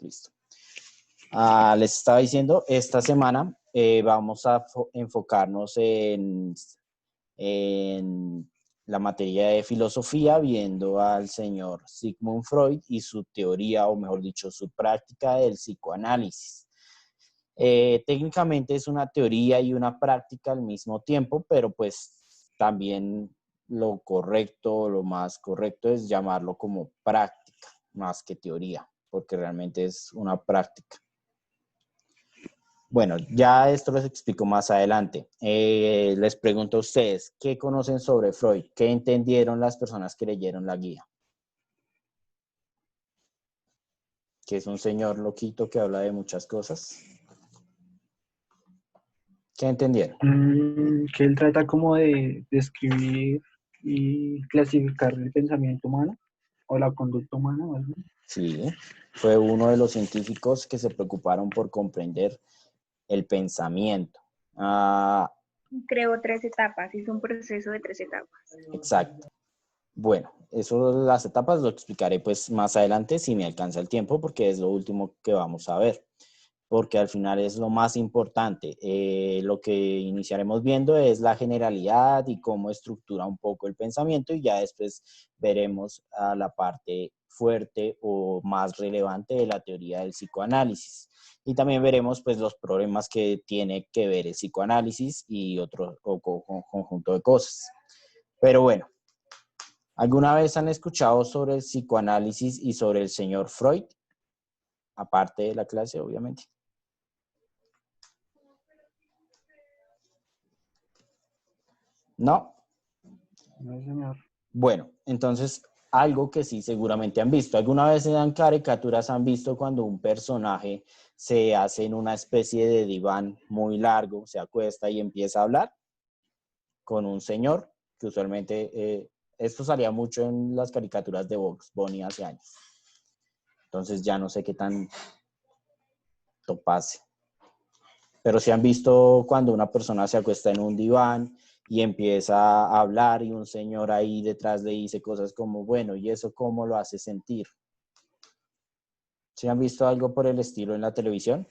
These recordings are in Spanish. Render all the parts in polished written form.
Listo. Les estaba diciendo, esta semana vamos a enfocarnos en la materia de filosofía, viendo al señor Sigmund Freud y su teoría, o mejor dicho, su práctica del psicoanálisis. Técnicamente es una teoría y una práctica al mismo tiempo, pero pues también lo correcto, lo más correcto es llamarlo como práctica, más que teoría, porque realmente es una práctica. Bueno, ya esto les explico más adelante. Les pregunto a ustedes, ¿qué conocen sobre Freud? ¿Qué entendieron las personas que leyeron la guía? Que es un señor loquito que habla de muchas cosas. ¿Qué entendieron? Que él trata como de describir y clasificar el pensamiento humano o la conducta humana, ¿verdad? Sí, fue uno de los científicos que se preocuparon por comprender el pensamiento. Creó 3 etapas, hizo un proceso de 3 etapas. Exacto. Bueno, eso, las etapas lo explicaré pues más adelante si me alcanza el tiempo, porque es lo último que vamos a ver, porque al final es lo más importante. Lo que iniciaremos viendo es la generalidad y cómo estructura un poco el pensamiento, y ya después veremos a la parte fuerte o más relevante de la teoría del psicoanálisis. Y también veremos pues los problemas que tiene que ver el psicoanálisis y otro conjunto de cosas. Pero bueno, ¿alguna vez han escuchado sobre el psicoanálisis y sobre el señor Freud? Aparte de la clase, obviamente. ¿No? No, señor. Bueno, entonces, algo que sí seguramente han visto. ¿Alguna vez en caricaturas han visto cuando un personaje se hace en una especie de diván muy largo, se acuesta y empieza a hablar con un señor? Que usualmente, esto salía mucho en las caricaturas de Bugs Bunny hace años. Entonces ya no sé qué tanto pase. Pero si han visto cuando una persona se acuesta en un diván y empieza a hablar y un señor ahí detrás le dice cosas como, bueno, ¿y eso cómo lo hace sentir? ¿Sí han visto algo por el estilo en la televisión?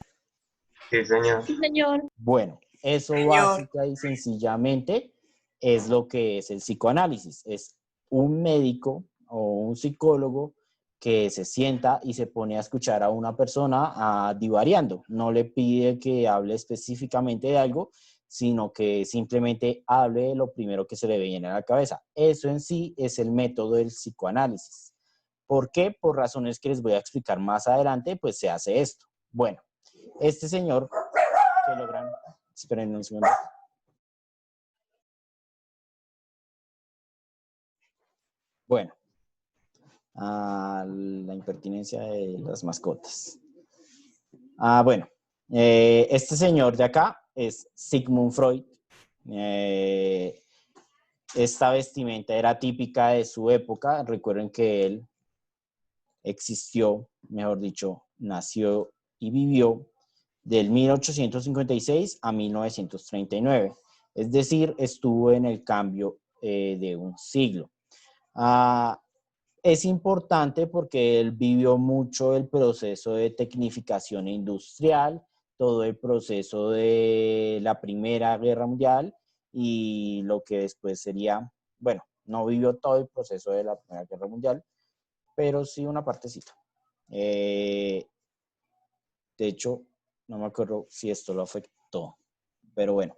Sí, señor. Sí, señor. Bueno, eso básica y sencillamente es lo que es el psicoanálisis. Es un médico o un psicólogo que se sienta y se pone a escuchar a una persona divariando. No le pide que hable específicamente de algo, sino que simplemente hable de lo primero que se le viene a la cabeza. Eso en sí es el método del psicoanálisis. ¿Por qué? Por razones que les voy a explicar más adelante, pues se hace esto. Bueno, este señor que logran... Esperen un segundo. Bueno, la impertinencia de las mascotas. Bueno, este señor de acá es Sigmund Freud. Esta vestimenta era típica de su época. Recuerden que él existió, mejor dicho, nació y vivió del 1856 a 1939. Es decir, estuvo en el cambio de un siglo. Es importante porque él vivió mucho el proceso de tecnificación industrial, todo el proceso de la Primera Guerra Mundial y lo que después sería, bueno, no vivió todo el proceso de la Primera Guerra Mundial, pero sí una partecita. De hecho, no me acuerdo si esto lo afectó, pero bueno.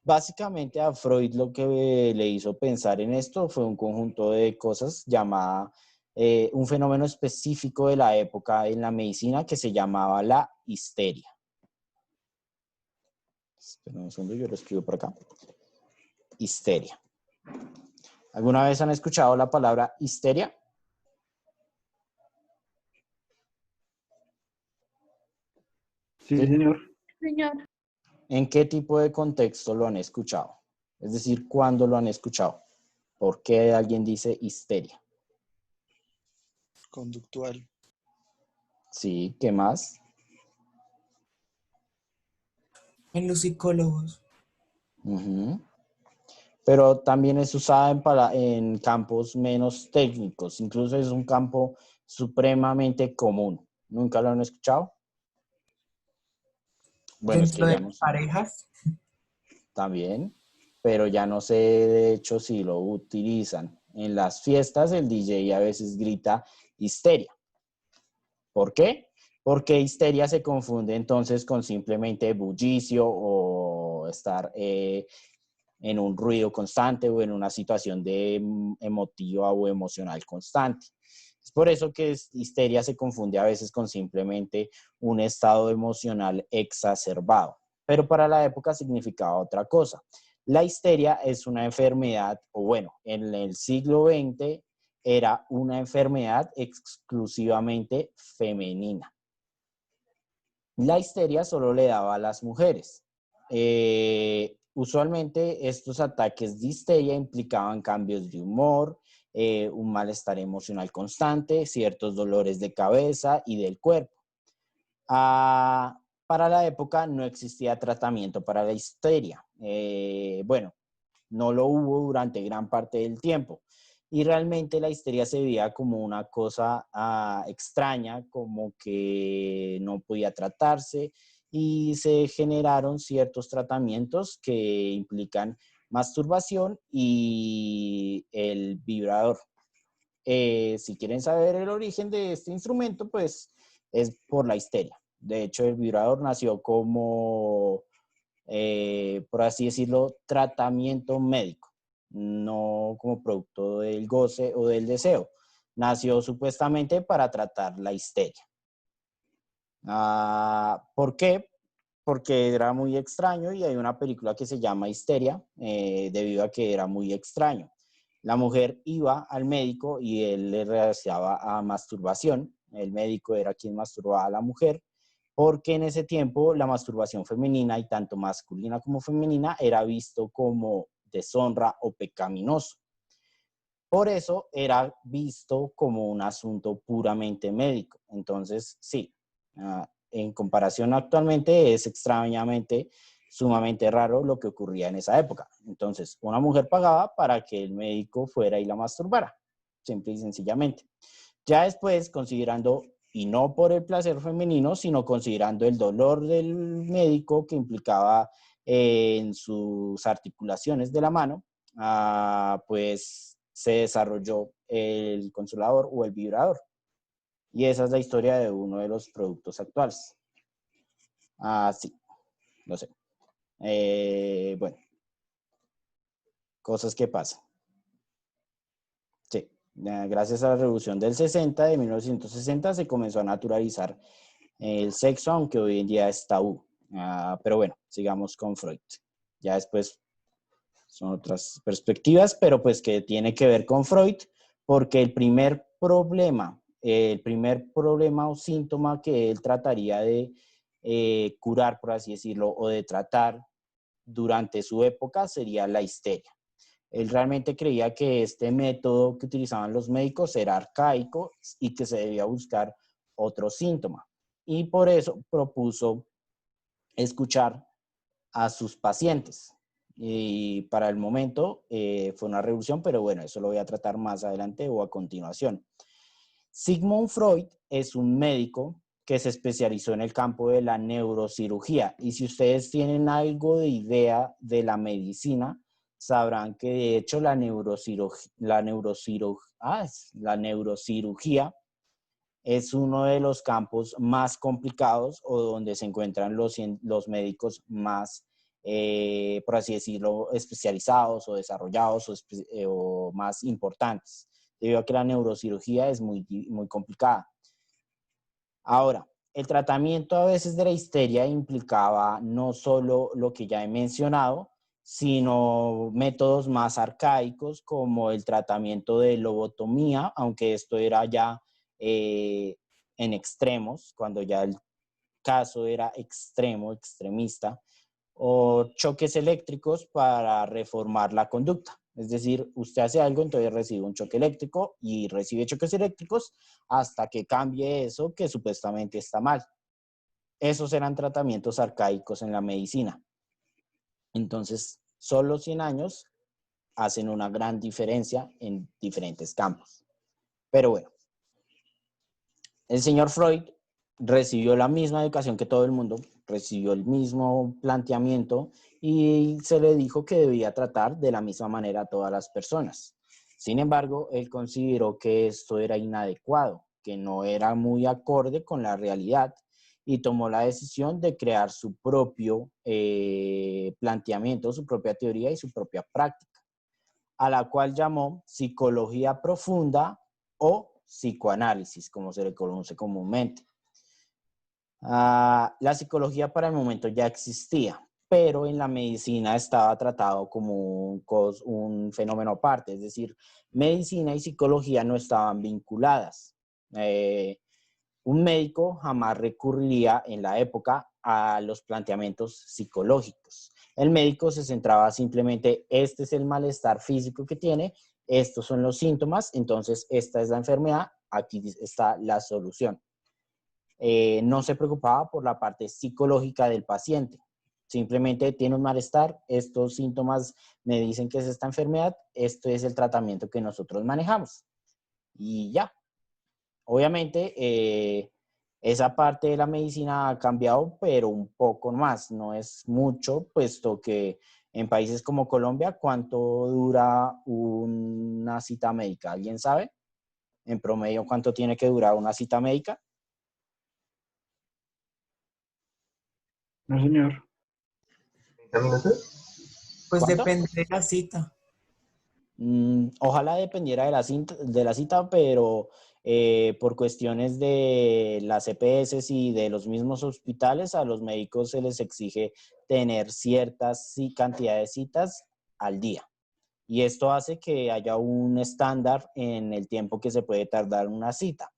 Básicamente a Freud lo que le hizo pensar en esto fue un conjunto de cosas llamada, un fenómeno específico de la época en la medicina que se llamaba la histeria. Espera un segundo, yo lo escribo por acá. Histeria. ¿Alguna vez han escuchado la palabra histeria? Sí, señor. Señor. ¿En qué tipo de contexto lo han escuchado? Es decir, ¿cuándo lo han escuchado? ¿Por qué alguien dice histeria? Conductual. Sí, ¿qué más? En los psicólogos. Uh-huh. pero también es usada en campos menos técnicos. Incluso es un campo supremamente común. ¿Nunca lo han escuchado? Bueno, es Dentro que de ya no las sé. parejas, También, pero ya no sé de hecho si lo utilizan. En las fiestas el DJ a veces grita histeria. ¿Por qué? Porque histeria se confunde entonces con simplemente bullicio o estar en un ruido constante o en una situación de emotiva o emocional constante. Es por eso que histeria se confunde a veces con simplemente un estado emocional exacerbado, pero para la época significaba otra cosa. La histeria es una enfermedad, o bueno, en el siglo XX era una enfermedad exclusivamente femenina. La histeria solo le daba a las mujeres. Usualmente estos ataques de histeria implicaban cambios de humor, un malestar emocional constante, ciertos dolores de cabeza y del cuerpo. Para la época no existía tratamiento para la histeria. Bueno, no lo hubo durante gran parte del tiempo. Y realmente la histeria se veía como una cosa extraña, como que no podía tratarse y se generaron ciertos tratamientos que implican masturbación y el vibrador. Si quieren saber el origen de este instrumento, pues es por la histeria. De hecho, el vibrador nació como por así decirlo, tratamiento médico, no como producto del goce o del deseo. Nació supuestamente para tratar la histeria. ¿Por qué? Porque era muy extraño y hay una película que se llama Histeria, debido a que era muy extraño. La mujer iba al médico y él le realizaba a masturbación. El médico era quien masturbaba a la mujer, porque en ese tiempo la masturbación femenina, y tanto masculina como femenina, era visto como deshonra o pecaminoso. Por eso era visto como un asunto puramente médico. Entonces, sí, en comparación actualmente es extrañamente, sumamente raro lo que ocurría en esa época. Entonces, una mujer pagaba para que el médico fuera y la masturbara, simple y sencillamente. Ya después, considerando, y no por el placer femenino, sino considerando el dolor del médico que implicaba en sus articulaciones de la mano, pues se desarrolló el consolador o el vibrador. Y esa es la historia de uno de los productos actuales. Sí, lo sé. Bueno, cosas que pasan. Sí, gracias a la revolución del 60, de 1960, se comenzó a naturalizar el sexo, aunque hoy en día es tabú. Pero bueno, sigamos con Freud. Ya después son otras perspectivas, pero pues que tiene que ver con Freud, porque el primer problema o síntoma que él trataría de curar, por así decirlo, o de tratar durante su época sería la histeria. Él realmente creía que este método que utilizaban los médicos era arcaico y que se debía buscar otro síntoma. Y por eso propuso escuchar a sus pacientes. Y para el momento fue una revolución, pero bueno, eso lo voy a tratar más adelante o a continuación. Sigmund Freud es un médico que se especializó en el campo de la neurocirugía. Y si ustedes tienen algo de idea de la medicina, sabrán que de hecho la neurocirugía es uno de los campos más complicados o donde se encuentran los médicos más, por así decirlo, especializados o desarrollados o más importantes, debido a que la neurocirugía es muy, muy complicada. Ahora, el tratamiento a veces de la histeria implicaba no solo lo que ya he mencionado, sino métodos más arcaicos como el tratamiento de lobotomía, aunque esto era ya en extremos, cuando ya el caso era extremista, o choques eléctricos para reformar la conducta. Es decir, usted hace algo, entonces recibe un choque eléctrico y recibe choques eléctricos hasta que cambie eso que supuestamente está mal. Esos eran tratamientos arcaicos en la medicina. Entonces, solo 100 años hacen una gran diferencia en diferentes campos. Pero bueno, el señor Freud recibió la misma educación que todo el mundo, recibió el mismo planteamiento y se le dijo que debía tratar de la misma manera a todas las personas. Sin embargo, él consideró que esto era inadecuado, que no era muy acorde con la realidad y tomó la decisión de crear su propio planteamiento, su propia teoría y su propia práctica, a la cual llamó psicología profunda o psicoanálisis, como se le conoce comúnmente. La psicología para el momento ya existía, pero en la medicina estaba tratado como un fenómeno aparte, es decir, medicina y psicología no estaban vinculadas. Un médico jamás recurriría en la época a los planteamientos psicológicos. El médico se centraba simplemente, este es el malestar físico que tiene, estos son los síntomas, entonces esta es la enfermedad, aquí está la solución. No se preocupaba por la parte psicológica del paciente. Simplemente tiene un malestar, estos síntomas me dicen que es esta enfermedad, esto es el tratamiento que nosotros manejamos. Y ya. Obviamente, esa parte de la medicina ha cambiado, pero un poco más, no es mucho, puesto que en países como Colombia, ¿cuánto dura una cita médica? ¿Alguien sabe? En promedio, ¿cuánto tiene que durar una cita médica? No, señor. ¿30 minutos? Pues ¿Cuánto? depende de la cita. Ojalá dependiera de la cita, pero por cuestiones de las EPS y de los mismos hospitales, a los médicos se les exige tener ciertas cantidad de citas al día. Y esto hace que haya un estándar en el tiempo que se puede tardar una cita.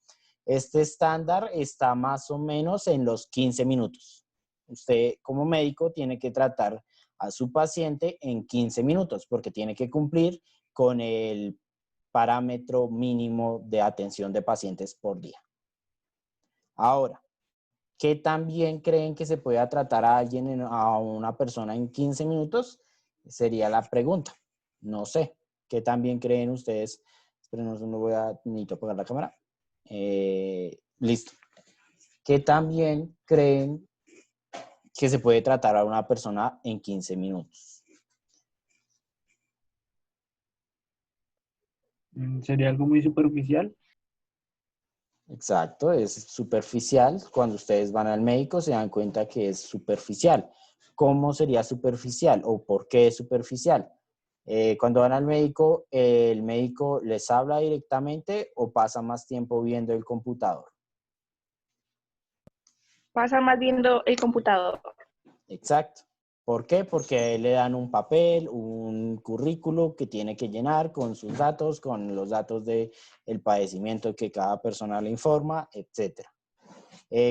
Este estándar está más o menos en los 15 minutos. Usted como médico tiene que tratar a su paciente en 15 minutos porque tiene que cumplir con el parámetro mínimo de atención de pacientes por día. Ahora, ¿qué tan bien creen que se pueda tratar a alguien, a una persona en 15 minutos? Sería la pregunta. No sé. ¿Qué tan bien creen ustedes? Esperen, necesito apagar la cámara. Listo. ¿Qué tan bien creen que se puede tratar a una persona en 15 minutos? Sería algo muy superficial. Exacto, es superficial. Cuando ustedes van al médico se dan cuenta que es superficial. ¿Cómo sería superficial o por qué es superficial? Cuando van al médico, ¿el médico les habla directamente o pasa más tiempo viendo el computador? Pasa más viendo el computador. Exacto. ¿Por qué? Porque a él le dan un papel, un currículo que tiene que llenar con sus datos, con los datos del padecimiento que cada persona le informa, etc.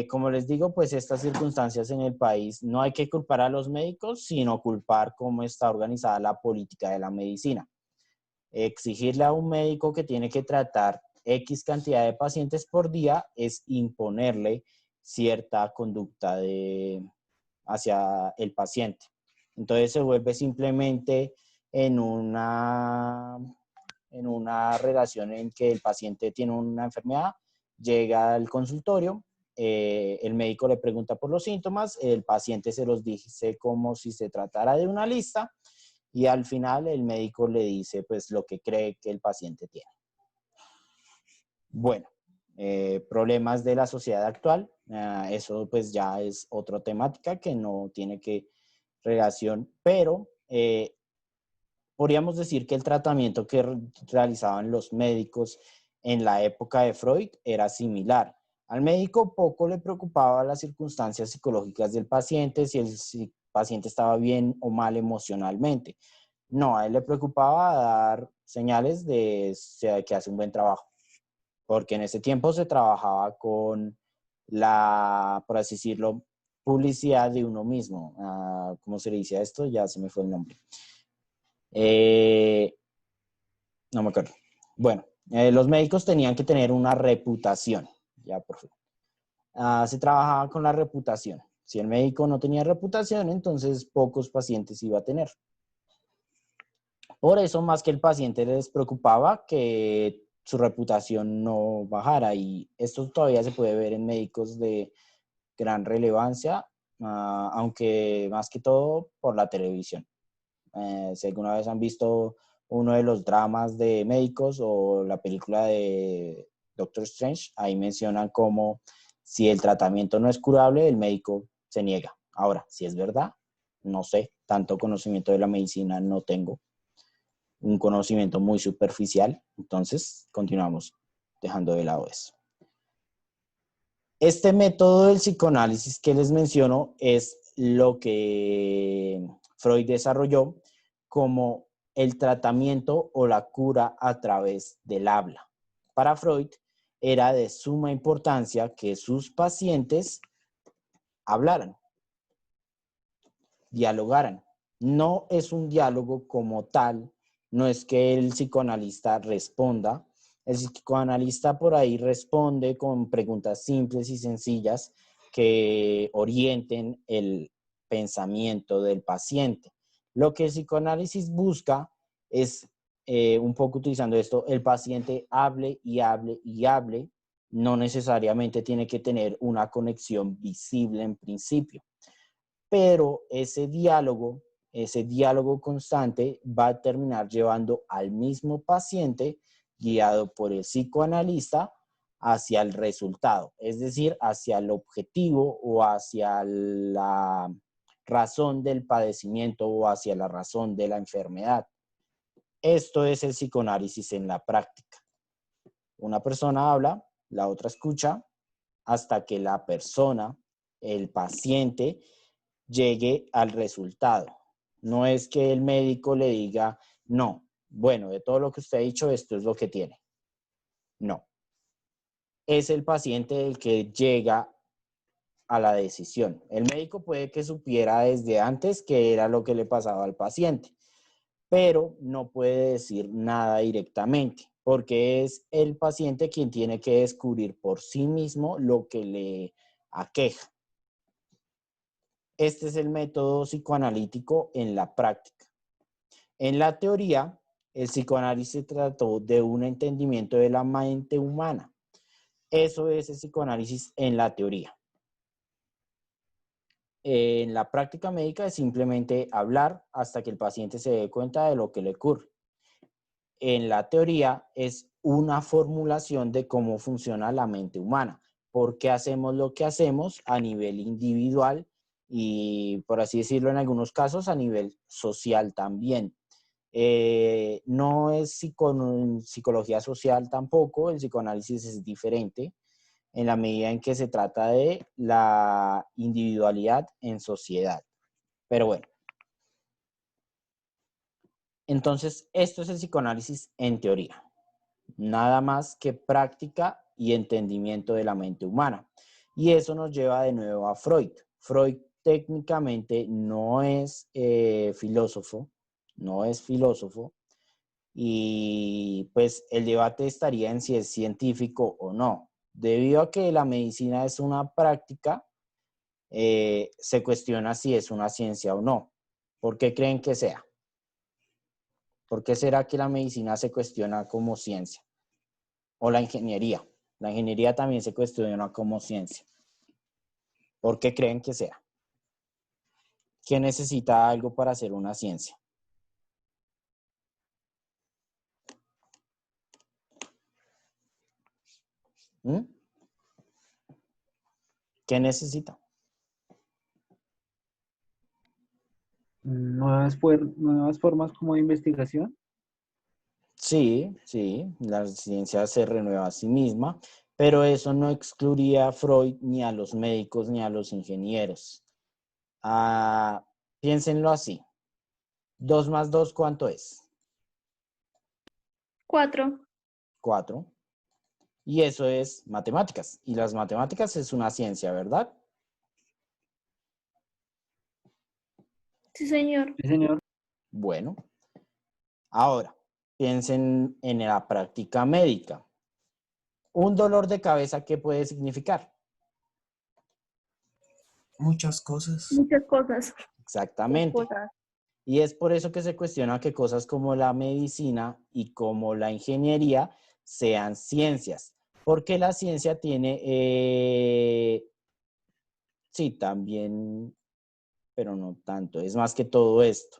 Como les digo, pues estas circunstancias en el país no hay que culpar a los médicos, sino culpar cómo está organizada la política de la medicina. Exigirle a un médico que tiene que tratar X cantidad de pacientes por día es imponerle cierta conducta hacia el paciente. Entonces se vuelve simplemente en una relación en que el paciente tiene una enfermedad, llega al consultorio, el médico le pregunta por los síntomas, el paciente se los dice como si se tratara de una lista y al final el médico le dice pues lo que cree que el paciente tiene. Bueno, problemas de la sociedad actual, eso pues ya es otra temática que no tiene que relación, pero podríamos decir que el tratamiento que realizaban los médicos en la época de Freud era similar. Al médico poco le preocupaba las circunstancias psicológicas del paciente, si el paciente estaba bien o mal emocionalmente. No, a él le preocupaba dar señales de que hace un buen trabajo, porque en ese tiempo se trabajaba con la, por así decirlo, publicidad de uno mismo. ¿Cómo se le dice a esto? Ya se me fue el nombre. No me acuerdo. Bueno, los médicos tenían que tener una reputación. Ya, por fin. Se trabajaba con la reputación. Si el médico no tenía reputación, entonces pocos pacientes iba a tener. Por eso, más que el paciente les preocupaba que su reputación no bajara, y esto todavía se puede ver en médicos de gran relevancia, aunque más que todo por la televisión. Si alguna vez han visto uno de los dramas de médicos o la película de Doctor Strange, ahí mencionan cómo si el tratamiento no es curable, el médico se niega. Ahora, si es verdad, no sé, tanto conocimiento de la medicina no tengo, un conocimiento muy superficial, entonces continuamos dejando de lado eso. Este método del psicoanálisis que les menciono es lo que Freud desarrolló como el tratamiento o la cura a través del habla. Para Freud era de suma importancia que sus pacientes hablaran, dialogaran. No es un diálogo como tal, no es que el psicoanalista responda. El psicoanalista por ahí responde con preguntas simples y sencillas que orienten el pensamiento del paciente. Lo que el psicoanálisis busca es, un poco utilizando esto, el paciente hable y hable y hable. No necesariamente tiene que tener una conexión visible en principio, pero ese diálogo constante va a terminar llevando al mismo paciente, guiado por el psicoanalista, hacia el resultado, es decir, hacia el objetivo o hacia la razón del padecimiento o hacia la razón de la enfermedad. Esto es el psicoanálisis en la práctica. Una persona habla, la otra escucha, hasta que la persona, el paciente, llegue al resultado. No es que el médico le diga, no, bueno, de todo lo que usted ha dicho, esto es lo que tiene. No. Es el paciente el que llega a la decisión. El médico puede que supiera desde antes qué era lo que le pasaba al paciente, pero no puede decir nada directamente, porque es el paciente quien tiene que descubrir por sí mismo lo que le aqueja. Este es el método psicoanalítico en la práctica. En la teoría, el psicoanálisis trató de un entendimiento de la mente humana. Eso es el psicoanálisis en la teoría. En la práctica médica es simplemente hablar hasta que el paciente se dé cuenta de lo que le ocurre. En la teoría es una formulación de cómo funciona la mente humana, por qué hacemos lo que hacemos a nivel individual y, por así decirlo, en algunos casos a nivel social también. No es psicología social tampoco, el psicoanálisis es diferente en la medida en que se trata de la individualidad en sociedad. Pero bueno, entonces esto es el psicoanálisis en teoría. Nada más que práctica y entendimiento de la mente humana. Y eso nos lleva de nuevo a Freud. Freud técnicamente no es filósofo, y pues el debate estaría en si es científico o no. Debido a que la medicina es una práctica, se cuestiona si es una ciencia o no. ¿Por qué creen que sea? ¿Por qué será que la medicina se cuestiona como ciencia? O la ingeniería. La ingeniería también se cuestiona como ciencia. ¿Por qué creen que sea? ¿Quién necesita algo para hacer una ciencia? ¿Mm? ¿Qué necesita? Nuevas formas como de investigación. Sí, la ciencia se renueva a sí misma, pero eso no excluiría a Freud, ni a los médicos, ni a los ingenieros. Piénsenlo así. 2 más 2, ¿cuánto es? 4. 4. Y eso es matemáticas. Y las matemáticas es una ciencia, ¿verdad? Sí, señor. Sí, señor. Bueno, ahora piensen en la práctica médica. Un dolor de cabeza, ¿qué puede significar? Muchas cosas. Muchas cosas. Muchas Exactamente. cosas. Y es por eso que se cuestiona que cosas como la medicina y como la ingeniería sean ciencias. Porque la ciencia tiene, sí, también, pero no tanto, es más que todo esto.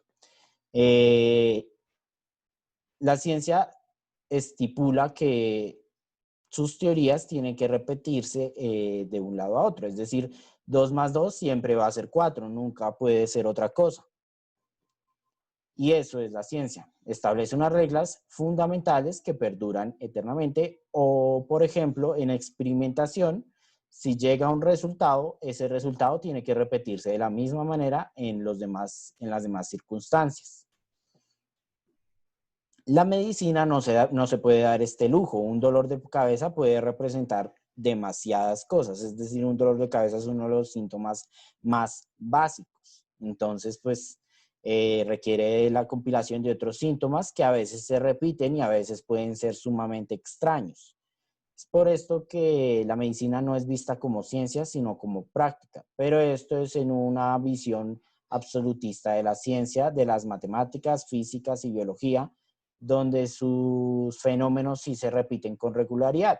La ciencia estipula que sus teorías tienen que repetirse de un lado a otro. Es decir, 2 más 2 siempre va a ser 4, nunca puede ser otra cosa. Y eso es la ciencia. Establece unas reglas fundamentales que perduran eternamente o, por ejemplo, en experimentación, si llega a un resultado, ese resultado tiene que repetirse de la misma manera en las demás circunstancias. La medicina no se puede dar este lujo. Un dolor de cabeza puede representar demasiadas cosas. Es decir, un dolor de cabeza es uno de los síntomas más básicos. Entonces, pues, requiere la compilación de otros síntomas que a veces se repiten y a veces pueden ser sumamente extraños. Es por esto que la medicina no es vista como ciencia, sino como práctica. Pero esto es en una visión absolutista de la ciencia, de las matemáticas, físicas y biología, donde sus fenómenos sí se repiten con regularidad.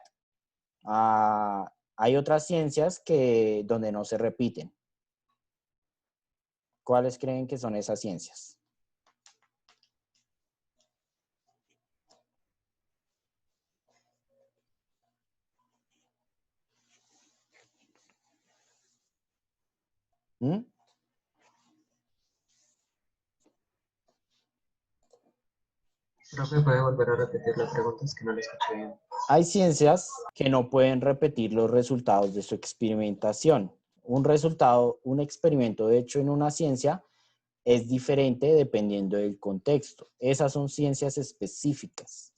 Hay otras ciencias donde no se repiten. ¿Cuáles creen que son esas ciencias? ¿Mm? Profe, ¿puede volver a repetir la pregunta? Es que no la escuché bien. Hay ciencias que no pueden repetir los resultados de su experimentación. Un experimento hecho en una ciencia es diferente dependiendo del contexto. Esas son ciencias específicas,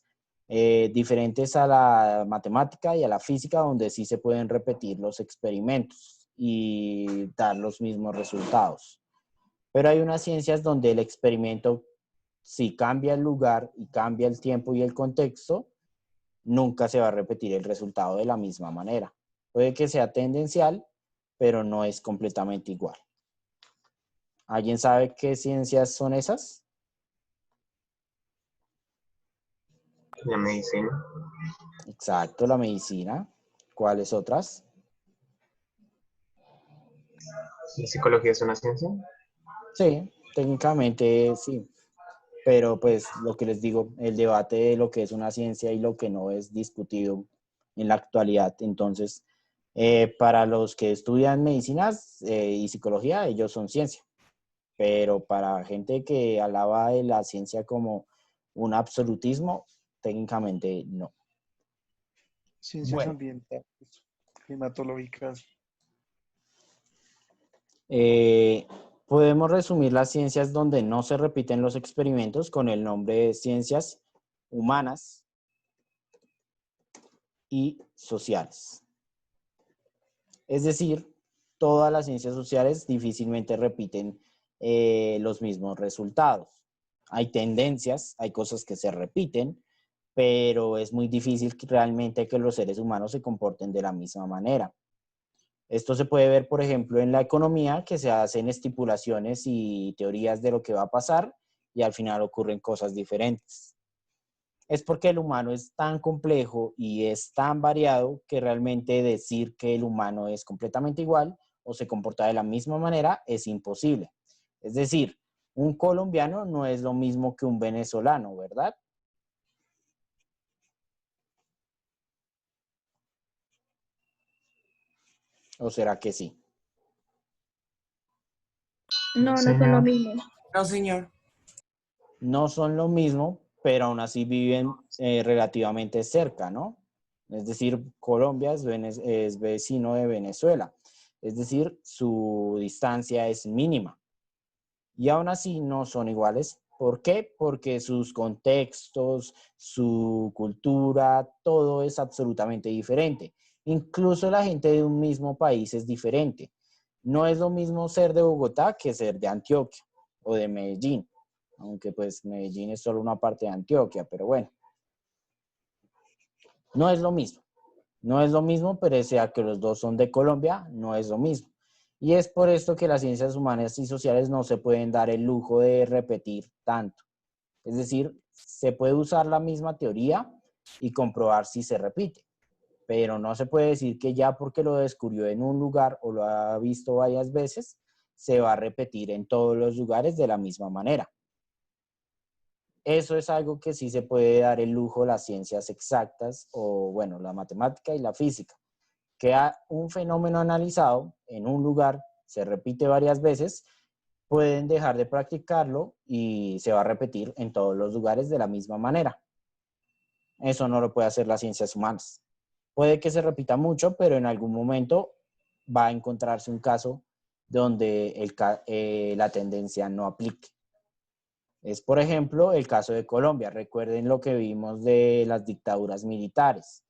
diferentes a la matemática y a la física, donde sí se pueden repetir los experimentos y dar los mismos resultados. Pero hay unas ciencias donde el experimento, si cambia el lugar y cambia el tiempo y el contexto, nunca se va a repetir el resultado de la misma manera. Puede que sea tendencial, pero no es completamente igual. ¿Alguien sabe qué ciencias son esas? La medicina. Exacto, la medicina. ¿Cuáles otras? ¿La psicología es una ciencia? Sí, técnicamente sí. Pero pues lo que les digo, el debate de lo que es una ciencia y lo que no es discutido en la actualidad. Entonces, para los que estudian medicinas y psicología, ellos son ciencia. Pero para gente que alaba de la ciencia como un absolutismo, técnicamente no. Ciencias Bueno, ambientales, climatológicas. podemos resumir las ciencias donde no se repiten los experimentos con el nombre de ciencias humanas y sociales. Es decir, todas las ciencias sociales difícilmente repiten los mismos resultados. Hay tendencias, hay cosas que se repiten, pero es muy difícil realmente que los seres humanos se comporten de la misma manera. Esto se puede ver, por ejemplo, en la economía, que se hacen estipulaciones y teorías de lo que va a pasar y al final ocurren cosas diferentes. Es porque el humano es tan complejo y es tan variado que realmente decir que el humano es completamente igual o se comporta de la misma manera es imposible. Es decir, un colombiano no es lo mismo que un venezolano, ¿verdad? ¿O será que sí? No, no son lo Señor. mismo. No, señor. No son lo mismo, pero aún así viven relativamente cerca, ¿no? Es decir, Colombia es vecino de Venezuela. Es decir, su distancia es mínima. Y aún así no son iguales. ¿Por qué? Porque sus contextos, su cultura, todo es absolutamente diferente. Incluso la gente de un mismo país es diferente. No es lo mismo ser de Bogotá que ser de Antioquia o de Medellín, aunque pues Medellín es solo una parte de Antioquia, pero bueno, no es lo mismo. No es lo mismo, pero sea que los dos son de Colombia, no es lo mismo. Y es por esto que las ciencias humanas y sociales no se pueden dar el lujo de repetir tanto. Es decir, se puede usar la misma teoría y comprobar si se repite, pero no se puede decir que ya porque lo descubrió en un lugar o lo ha visto varias veces, se va a repetir en todos los lugares de la misma manera. Eso es algo que sí se puede dar el lujo las ciencias exactas o, bueno, la matemática y la física. Que un fenómeno analizado en un lugar se repite varias veces, pueden dejar de practicarlo y se va a repetir en todos los lugares de la misma manera. Eso no lo puede hacer las ciencias humanas. Puede que se repita mucho, pero en algún momento va a encontrarse un caso donde la tendencia no aplique. Es, por ejemplo, el caso de Colombia. Recuerden lo que vimos de las dictaduras militares.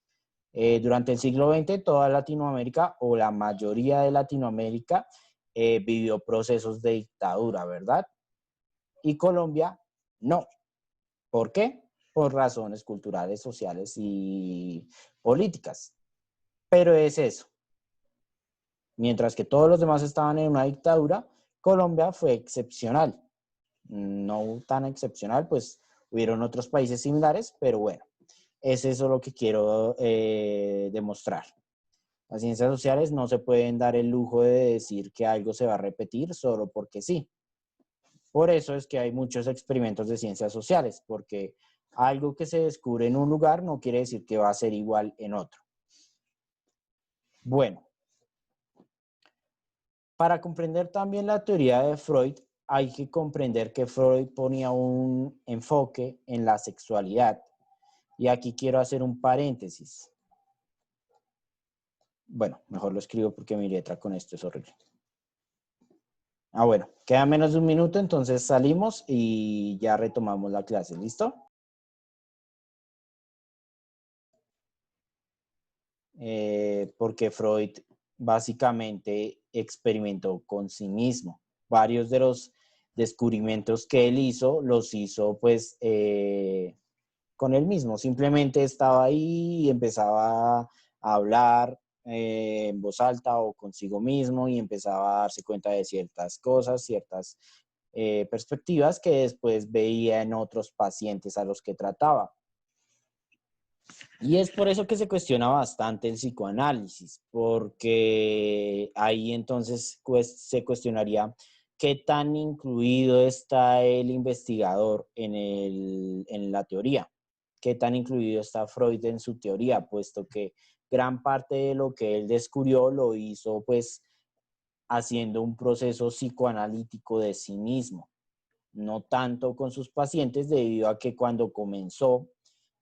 Durante el siglo XX, toda Latinoamérica o la mayoría de Latinoamérica vivió procesos de dictadura, ¿verdad? Y Colombia no. ¿Por qué? Por razones culturales, sociales y políticas. Pero es eso. Mientras que todos los demás estaban en una dictadura, Colombia fue excepcional. No tan excepcional, pues hubieron otros países similares, pero bueno, es eso lo que quiero demostrar. Las ciencias sociales no se pueden dar el lujo de decir que algo se va a repetir solo porque sí. Por eso es que hay muchos experimentos de ciencias sociales, porque algo que se descubre en un lugar no quiere decir que va a ser igual en otro. Bueno, para comprender también la teoría de Freud, hay que comprender que Freud ponía un enfoque en la sexualidad. Y aquí quiero hacer un paréntesis. Bueno, mejor lo escribo porque mi letra con esto es horrible. Bueno, queda menos de un minuto, entonces salimos y ya retomamos la clase. ¿Listo? Porque Freud básicamente experimentó con sí mismo. Varios de los descubrimientos que él hizo, los hizo pues con él mismo. Simplemente estaba ahí y empezaba a hablar en voz alta o consigo mismo y empezaba a darse cuenta de ciertas cosas, ciertas perspectivas que después veía en otros pacientes a los que trataba. Y es por eso que se cuestiona bastante el psicoanálisis, porque ahí entonces se cuestionaría qué tan incluido está el investigador en la teoría, qué tan incluido está Freud en su teoría, puesto que gran parte de lo que él descubrió lo hizo pues haciendo un proceso psicoanalítico de sí mismo, no tanto con sus pacientes, debido a que cuando comenzó,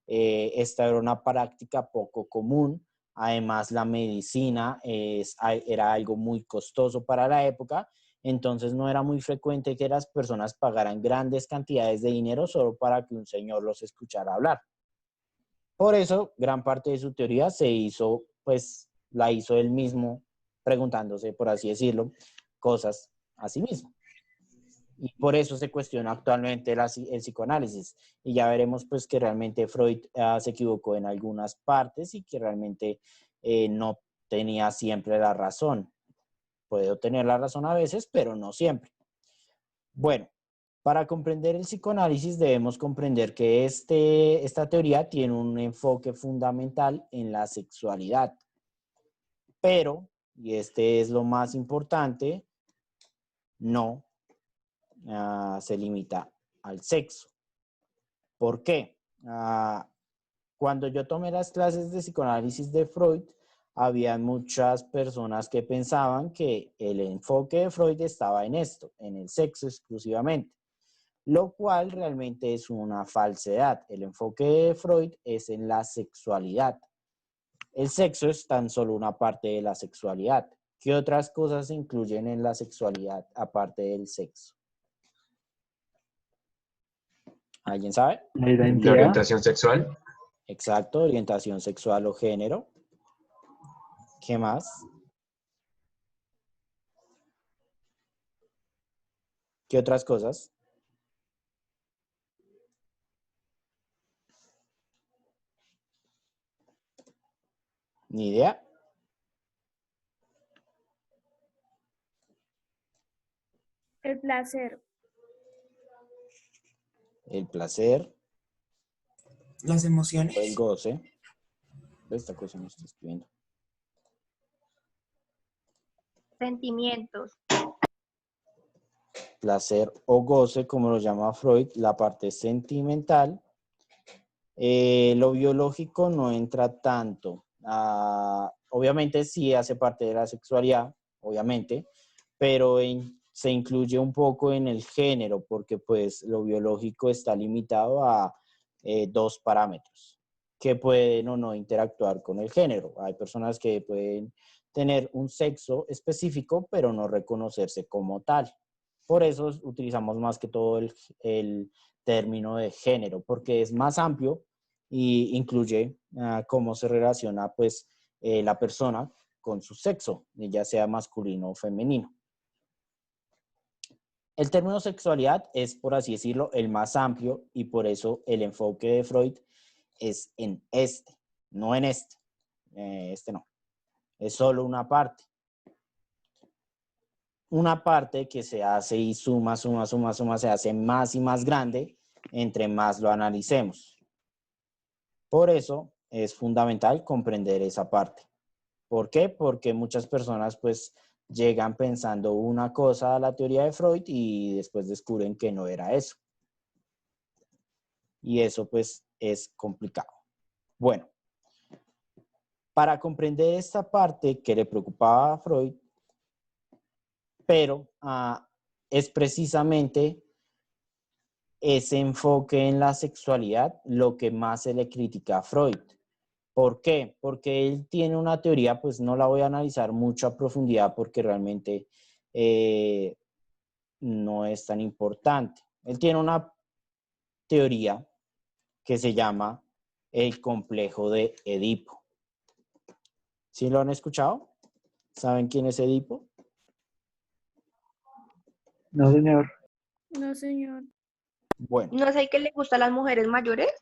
esta era una práctica poco común. Además, la medicina era algo muy costoso para la época, entonces no era muy frecuente que las personas pagaran grandes cantidades de dinero solo para que un señor los escuchara hablar. Por eso, gran parte de su teoría se hizo, pues, la hizo él mismo, preguntándose, por así decirlo, cosas a sí mismo. Y por eso se cuestiona actualmente el psicoanálisis. Y ya veremos pues que realmente Freud se equivocó en algunas partes y que realmente no tenía siempre la razón. Puede tener la razón a veces, pero no siempre. Bueno, para comprender el psicoanálisis debemos comprender que esta teoría tiene un enfoque fundamental en la sexualidad. Pero, y este es lo más importante, no se limita al sexo. ¿Por qué? Cuando yo tomé las clases de psicoanálisis de Freud, había muchas personas que pensaban que el enfoque de Freud estaba en esto, en el sexo exclusivamente, lo cual realmente es una falsedad. El enfoque de Freud es en la sexualidad. El sexo es tan solo una parte de la sexualidad. ¿Qué otras cosas se incluyen en la sexualidad aparte del sexo? ¿Alguien sabe? La La identidad. orientación sexual. Exacto, orientación sexual o género. ¿Qué más? ¿Qué otras cosas? Ni idea. placer. El placer, Las el emociones. goce. Esta cosa no está escribiendo. Sentimientos. Placer o goce, como lo llama Freud, la parte sentimental. Lo biológico no entra tanto. Obviamente sí hace parte de la sexualidad, obviamente, pero se incluye un poco en el género, porque pues lo biológico está limitado a dos parámetros que pueden o no interactuar con el género. Hay personas que pueden tener un sexo específico, pero no reconocerse como tal. Por eso utilizamos más que todo el término de género, porque es más amplio y incluye cómo se relaciona pues la persona con su sexo, ya sea masculino o femenino. El término sexualidad es, por así decirlo, el más amplio y por eso el enfoque de Freud es en este, no en este. Este no, es solo una parte. Una parte que se hace y suma, se hace más y más grande entre más lo analicemos. Por eso es fundamental comprender esa parte. ¿Por qué? Porque muchas personas pues llegan pensando una cosa a la teoría de Freud y después descubren que no era eso. Y eso pues es complicado. Bueno, para comprender esta parte que le preocupaba a Freud, pero es precisamente ese enfoque en la sexualidad lo que más se le critica a Freud. ¿Por qué? Porque él tiene una teoría, pues no la voy a analizar mucho a profundidad porque realmente no es tan importante. Él tiene una teoría que se llama el complejo de Edipo. ¿Sí lo han escuchado? ¿Saben quién es Edipo? No, señor. No, señor. Bueno, ¿No es el que le gusta a las mujeres mayores?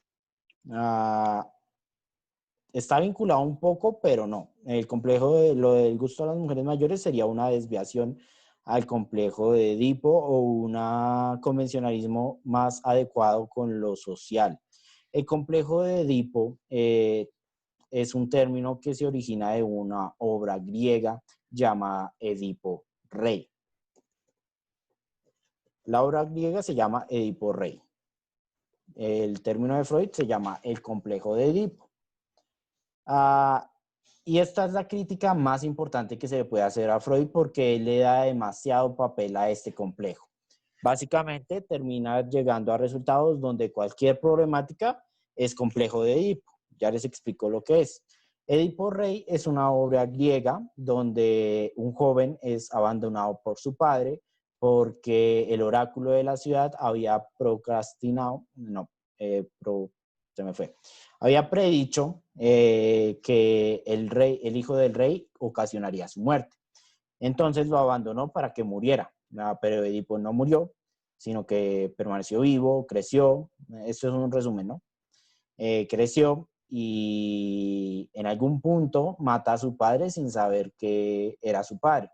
está vinculado un poco, pero no. El complejo de lo del gusto a las mujeres mayores sería una desviación al complejo de Edipo o un convencionalismo más adecuado con lo social. El complejo de Edipo es un término que se origina de una obra griega llamada Edipo Rey. La obra griega se llama Edipo Rey. El término de Freud se llama el complejo de Edipo. Y esta es la crítica más importante que se le puede hacer a Freud porque él le da demasiado papel a este complejo. Básicamente termina llegando a resultados donde cualquier problemática es complejo de Edipo. Ya les explico lo que es. Edipo Rey es una obra griega donde un joven es abandonado por su padre porque el oráculo de la ciudad había había predicho que el hijo del rey ocasionaría su muerte. Entonces lo abandonó para que muriera. Pero Edipo no murió, sino que permaneció vivo, creció. Esto es un resumen, ¿no? Creció y en algún punto mata a su padre sin saber que era su padre.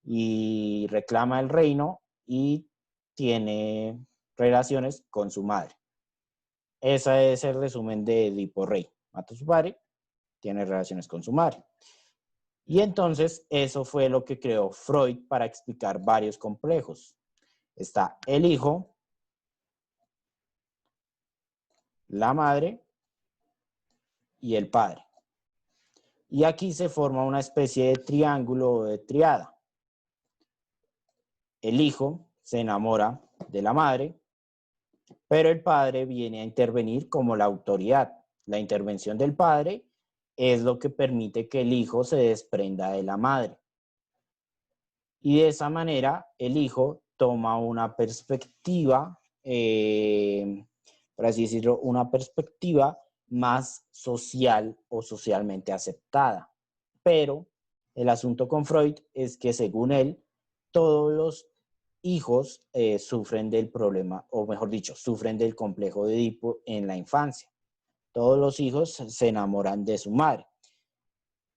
Y reclama el reino y tiene relaciones con su madre. Ese es el resumen de Edipo Rey. Mata a su padre, tiene relaciones con su madre. Y entonces eso fue lo que creó Freud para explicar varios complejos. Está el hijo, la madre y el padre. Y aquí se forma una especie de triángulo o de triada. El hijo se enamora de la madre, pero el padre viene a intervenir como la autoridad. La intervención del padre es lo que permite que el hijo se desprenda de la madre. Y de esa manera el hijo toma una perspectiva, por así decirlo, una perspectiva más social o socialmente aceptada. Pero el asunto con Freud es que según él, todos los hijos sufren del problema, o mejor dicho, sufren del complejo de Edipo en la infancia. Todos los hijos se enamoran de su madre.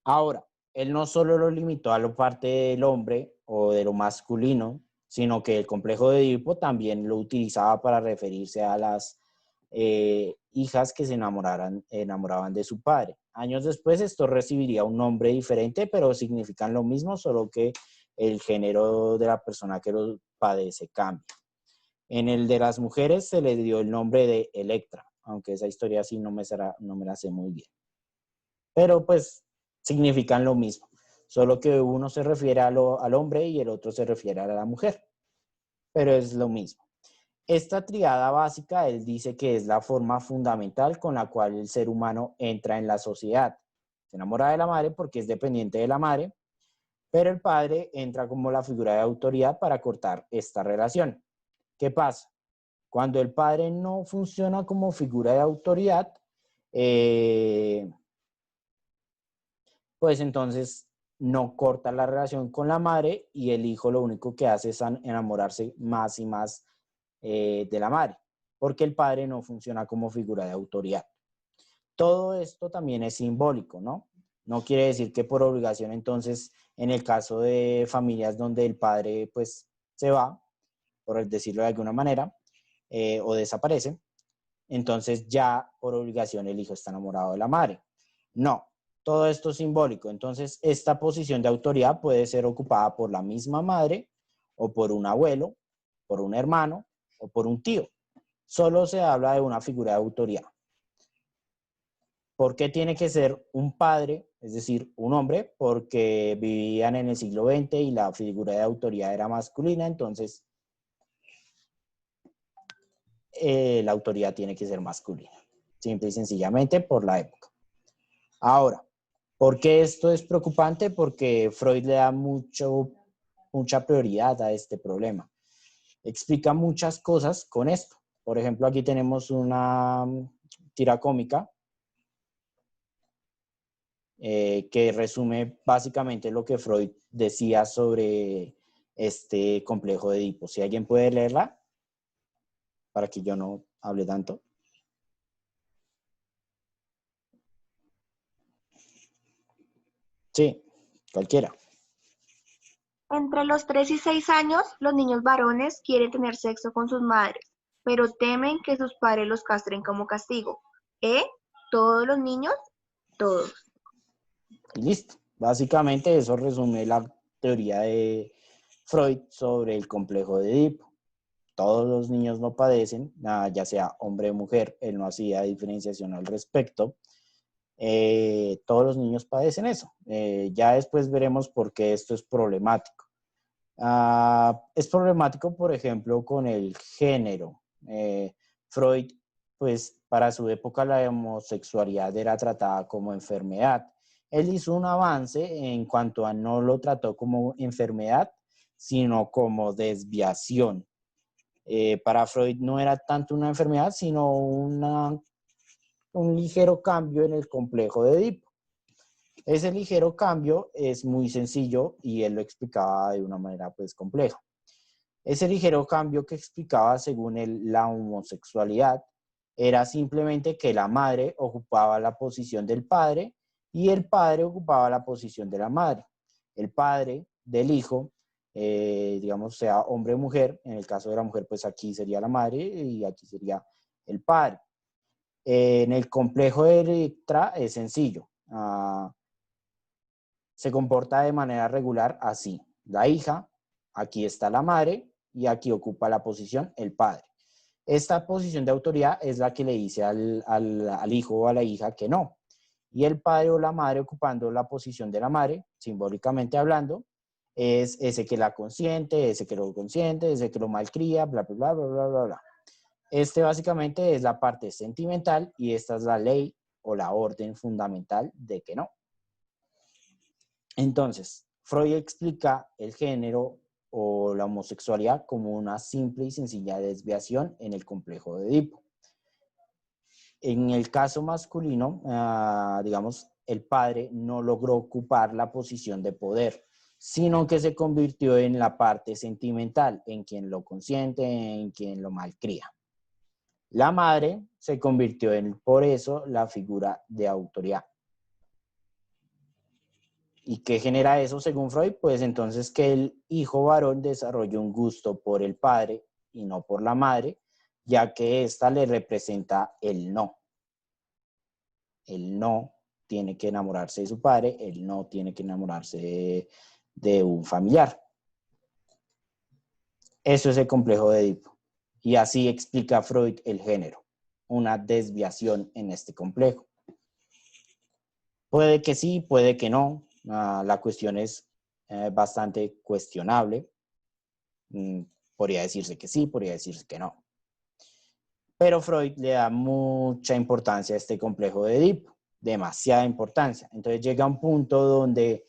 Ahora, él no solo lo limitó a la parte del hombre o de lo masculino, sino que el complejo de Edipo también lo utilizaba para referirse a las hijas que se enamoraban de su padre. Años después esto recibiría un nombre diferente, pero significan lo mismo, solo que el género de la persona que lo padece cambia. En el de las mujeres se le dio el nombre de Electra, aunque esa historia sí no me la sé muy bien. Pero pues significan lo mismo, solo que uno se refiere al hombre y el otro se refiere a la mujer, pero es lo mismo. Esta triada básica, él dice que es la forma fundamental con la cual el ser humano entra en la sociedad. Se enamora de la madre porque es dependiente de la madre, pero el padre entra como la figura de autoridad para cortar esta relación. ¿Qué pasa? Cuando el padre no funciona como figura de autoridad, pues entonces no corta la relación con la madre y el hijo lo único que hace es enamorarse más y más de la madre, porque el padre no funciona como figura de autoridad. Todo esto también es simbólico, ¿no? No quiere decir que por obligación, entonces, en el caso de familias donde el padre, pues, se va, por decirlo de alguna manera, o desaparece, entonces ya por obligación el hijo está enamorado de la madre. No, todo esto es simbólico. Entonces, esta posición de autoridad puede ser ocupada por la misma madre o por un abuelo, por un hermano o por un tío. Solo se habla de una figura de autoridad. ¿Por qué tiene que ser un padre, es decir, un hombre? Porque vivían en el siglo XX y la figura de autoridad era masculina, entonces la autoridad tiene que ser masculina. Simple y sencillamente por la época. Ahora, ¿por qué esto es preocupante? Porque Freud le da mucha prioridad a este problema. Explica muchas cosas con esto. Por ejemplo, aquí tenemos una tira cómica que resume básicamente lo que Freud decía sobre este complejo de Edipo. Si alguien puede leerla, para que yo no hable tanto. Sí, cualquiera. Entre los 3 y 6 años, los niños varones quieren tener sexo con sus madres, pero temen que sus padres los castren como castigo. ¿Todos los niños? Todos. Y listo. Básicamente eso resume la teoría de Freud sobre el complejo de Edipo. Todos los niños lo padecen, ya sea hombre o mujer, él no hacía diferenciación al respecto. Todos los niños padecen eso. Ya después veremos por qué esto es problemático. Es problemático, por ejemplo, con el género. Freud, pues para su época la homosexualidad era tratada como enfermedad. Él hizo un avance en cuanto a no lo trató como enfermedad, sino como desviación. Para Freud no era tanto una enfermedad, sino un ligero cambio en el complejo de Edipo. Ese ligero cambio es muy sencillo y él lo explicaba de una manera pues compleja. Ese ligero cambio que explicaba según él la homosexualidad era simplemente que la madre ocupaba la posición del padre y el padre ocupaba la posición de la madre. El padre del hijo, digamos, sea hombre o mujer, en el caso de la mujer, pues aquí sería la madre y aquí sería el padre. En el complejo de Electra es sencillo. Se comporta de manera regular así. La hija, aquí está la madre y aquí ocupa la posición el padre. Esta posición de autoridad es la que le dice al hijo o a la hija que no. Y el padre o la madre ocupando la posición de la madre, simbólicamente hablando, es ese que la consiente, ese que lo consiente, ese que lo malcría, bla, bla, bla, bla, bla, bla, bla. Este básicamente es la parte sentimental y esta es la ley o la orden fundamental de que no. Entonces, Freud explica el género o la homosexualidad como una simple y sencilla desviación en el complejo de Edipo. En el caso masculino, digamos, el padre no logró ocupar la posición de poder, sino que se convirtió en la parte sentimental, en quien lo consiente, en quien lo malcría. La madre se convirtió en, por eso, la figura de autoridad. ¿Y qué genera eso según Freud? Pues entonces que el hijo varón desarrolle un gusto por el padre y no por la madre, ya que ésta le representa el no. El no tiene que enamorarse de su padre, el no tiene que enamorarse de un familiar. Eso es el complejo de Edipo. Y así explica Freud el género, una desviación en este complejo. Puede que sí, puede que no. La cuestión es bastante cuestionable. Podría decirse que sí, podría decirse que no. Pero Freud le da mucha importancia a este complejo de Edipo, demasiada importancia. Entonces llega un punto donde,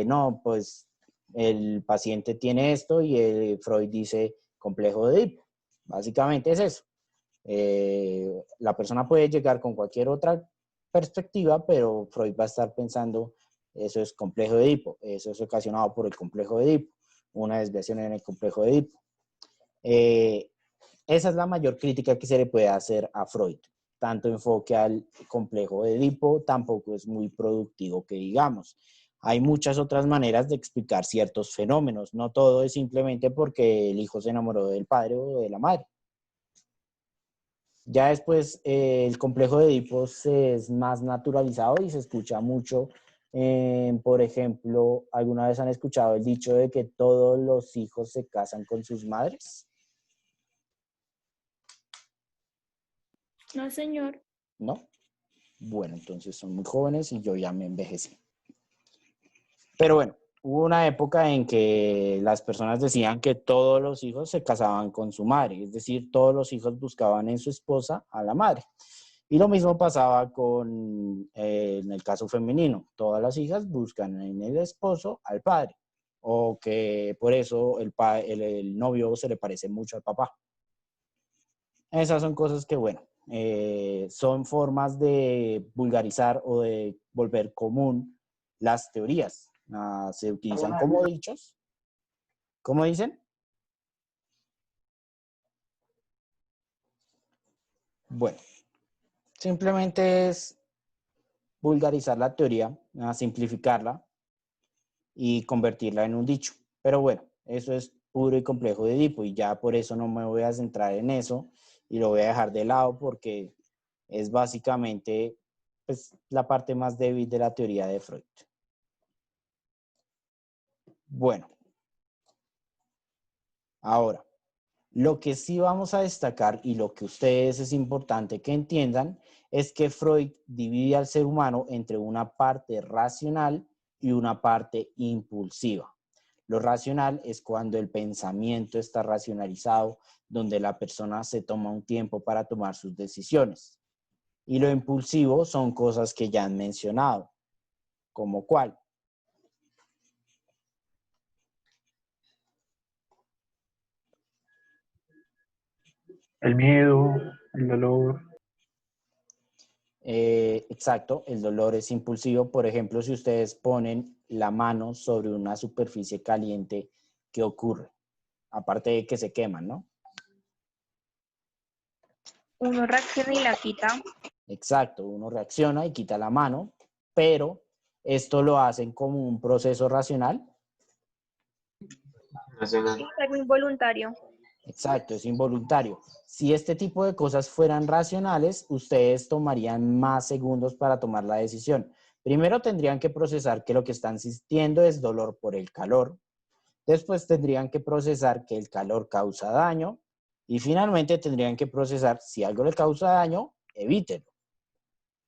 no, pues el paciente tiene esto y Freud dice complejo de Edipo. Básicamente es eso. La persona puede llegar con cualquier otra perspectiva, pero Freud va a estar pensando, eso es complejo de Edipo, eso es ocasionado por el complejo de Edipo, una desviación en el complejo de Edipo. Esa es la mayor crítica que se le puede hacer a Freud. Tanto enfoque al complejo de Edipo tampoco es muy productivo que digamos. Hay muchas otras maneras de explicar ciertos fenómenos. No todo es simplemente porque el hijo se enamoró del padre o de la madre. Ya después el complejo de Edipo es más naturalizado y se escucha mucho. Por ejemplo, ¿alguna vez han escuchado el dicho de que todos los hijos se casan con sus madres? No, señor. ¿No? Bueno, entonces son muy jóvenes y yo ya me envejecí. Pero bueno, hubo una época en que las personas decían que todos los hijos se casaban con su madre, es decir, todos los hijos buscaban en su esposa a la madre. Y lo mismo pasaba con, en el caso femenino, todas las hijas buscan en el esposo al padre, o que por eso el novio se le parece mucho al papá. Esas son cosas que, bueno, son formas de vulgarizar o de volver común las teorías. Se utilizan como dichos. ¿Cómo dicen? Bueno, simplemente es vulgarizar la teoría, simplificarla y convertirla en un dicho. Pero bueno, eso es puro y complejo de Edipo y ya por eso no me voy a centrar en eso y lo voy a dejar de lado porque es básicamente pues, la parte más débil de la teoría de Freud. Bueno, ahora, lo que sí vamos a destacar y lo que ustedes es importante que entiendan es que Freud divide al ser humano entre una parte racional y una parte impulsiva. Lo racional es cuando el pensamiento está racionalizado, donde la persona se toma un tiempo para tomar sus decisiones. Y lo impulsivo son cosas que ya han mencionado, como cuál. El miedo, el dolor. Exacto, el dolor es impulsivo. Por ejemplo, si ustedes ponen la mano sobre una superficie caliente, ¿qué ocurre? Aparte de que se queman, ¿no? Uno reacciona y la quita. Exacto, uno reacciona y quita la mano, pero esto lo hacen como un proceso racional. Nacional. Es algo involuntario. Exacto, es involuntario. Si este tipo de cosas fueran racionales, ustedes tomarían más segundos para tomar la decisión. Primero tendrían que procesar que lo que están sintiendo es dolor por el calor. Después tendrían que procesar que el calor causa daño. Y finalmente tendrían que procesar si algo le causa daño, evítelo.